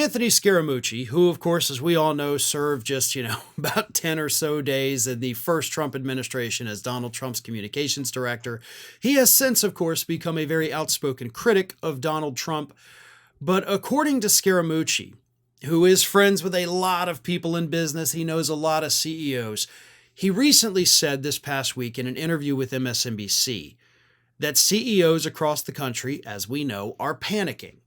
Anthony Scaramucci, who, of course, as we all know, served just, about 10 or so days in the first Trump administration as Donald Trump's communications director. He has since, of course, become a very outspoken critic of Donald Trump. But according to Scaramucci, who is friends with a lot of people in business, he knows a lot of CEOs, he recently said this past week in an interview with MSNBC that CEOs across the country, as we know, are panicking.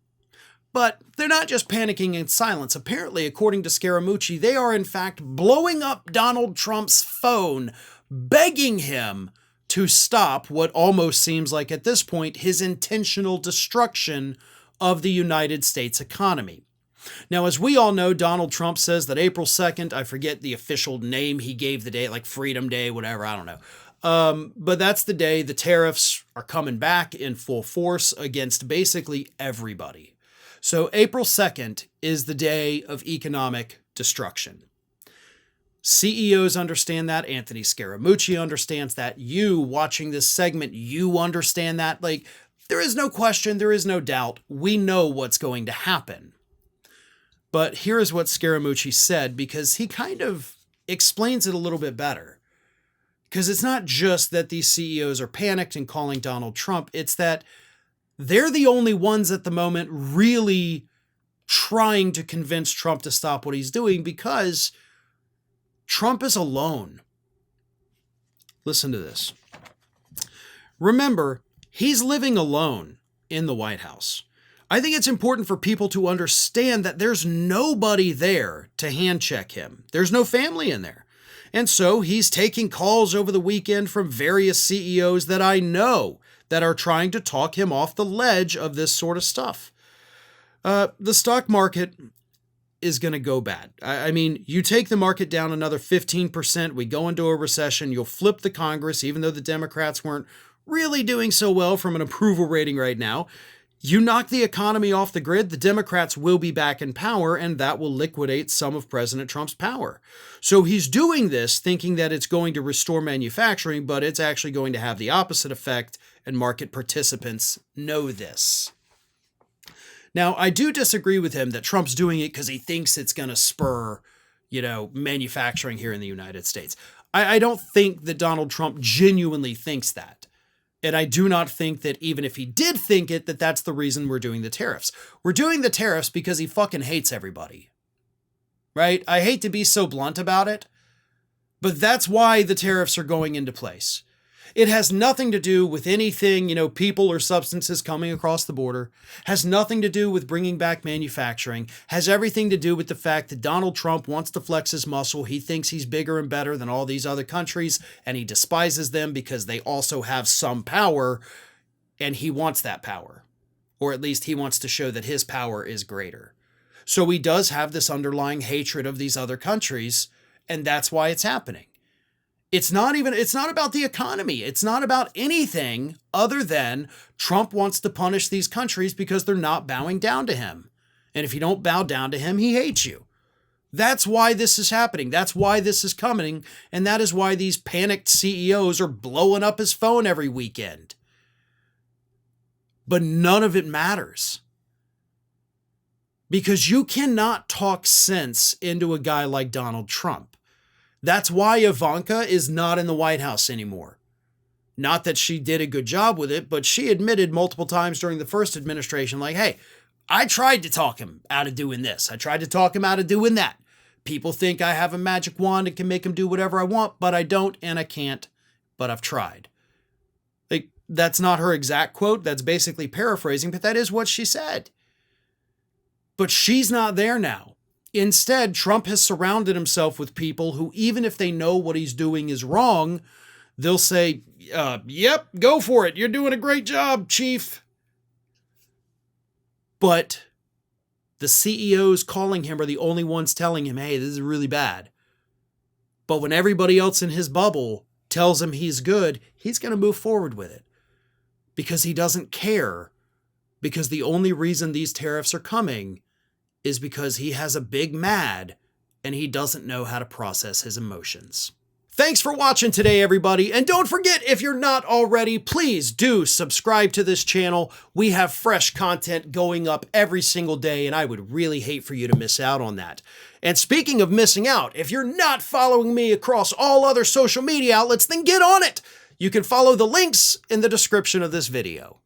But they're not just panicking in silence. Apparently, according to Scaramucci, they are in fact blowing up Donald Trump's phone, begging him to stop what almost seems like at this point his intentional destruction of the United States economy. Now, as we all know, Donald Trump says that April 2nd, I forget the official name he gave the day, like Freedom Day, whatever, I don't know. But that's the day the tariffs are coming back in full force against basically everybody. So April 2nd is the day of economic destruction. CEOs understand that. Anthony Scaramucci understands that. You watching this segment, you understand that. Like, there is no question, there is no doubt. We know what's going to happen. But here is what Scaramucci said, because he kind of explains it a little bit better. Because it's not just that these CEOs are panicked and calling Donald Trump. It's that they're the only ones at the moment really trying to convince Trump to stop what he's doing, because Trump is alone. Listen to this. Remember, he's living alone in the White House. I think it's important for people to understand that there's nobody there to hand check him. There's no family in there. And so he's taking calls over the weekend from various CEOs that I know that are trying to talk him off the ledge of this sort of stuff. The stock market is going to go bad. I mean, you take the market down another 15%, we go into a recession, you'll flip the Congress, even though the Democrats weren't really doing so well from an approval rating right now. You knock the economy off the grid, the Democrats will be back in power, and that will liquidate some of President Trump's power. So he's doing this thinking that it's going to restore manufacturing, but it's actually going to have the opposite effect, and market participants know this. Now, I do disagree with him that Trump's doing it because he thinks it's going to spur, manufacturing here in the United States. I don't think that Donald Trump genuinely thinks that. And I do not think that even if he did think it, that that's the reason we're doing the tariffs. We're doing the tariffs because he fucking hates everybody. Right? I hate to be so blunt about it, but that's why the tariffs are going into place. It has nothing to do with anything, people or substances coming across the border. Has nothing to do with bringing back manufacturing. Has everything to do with the fact that Donald Trump wants to flex his muscle. He thinks he's bigger and better than all these other countries, and he despises them because they also have some power, and he wants that power. Or at least he wants to show that his power is greater. So he does have this underlying hatred of these other countries, and that's why it's happening. It's not about the economy. It's not about anything other than Trump wants to punish these countries because they're not bowing down to him. And if you don't bow down to him, he hates you. That's why this is happening. That's why this is coming. And that is why these panicked CEOs are blowing up his phone every weekend. But none of it matters. Because you cannot talk sense into a guy like Donald Trump. That's why Ivanka is not in the White House anymore. Not that she did a good job with it, but she admitted multiple times during the first administration, like, hey, I tried to talk him out of doing this. I tried to talk him out of doing that. People think I have a magic wand and can make him do whatever I want, but I don't and I can't, but I've tried. Like, that's not her exact quote. That's basically paraphrasing, but that is what she said. But she's not there now. Instead, Trump has surrounded himself with people who, even if they know what he's doing is wrong, they'll say, yep, go for it. You're doing a great job, Chief. But the CEOs calling him are the only ones telling him, hey, this is really bad. But when everybody else in his bubble tells him he's good, he's going to move forward with it. Because he doesn't care. Because the only reason these tariffs are coming is because he has a big mad and he doesn't know how to process his emotions. Thanks for watching today, everybody. And don't forget, if you're not already, please do subscribe to this channel. We have fresh content going up every single day, and I would really hate for you to miss out on that. And speaking of missing out, if you're not following me across all other social media outlets, then get on it. You can follow the links in the description of this video.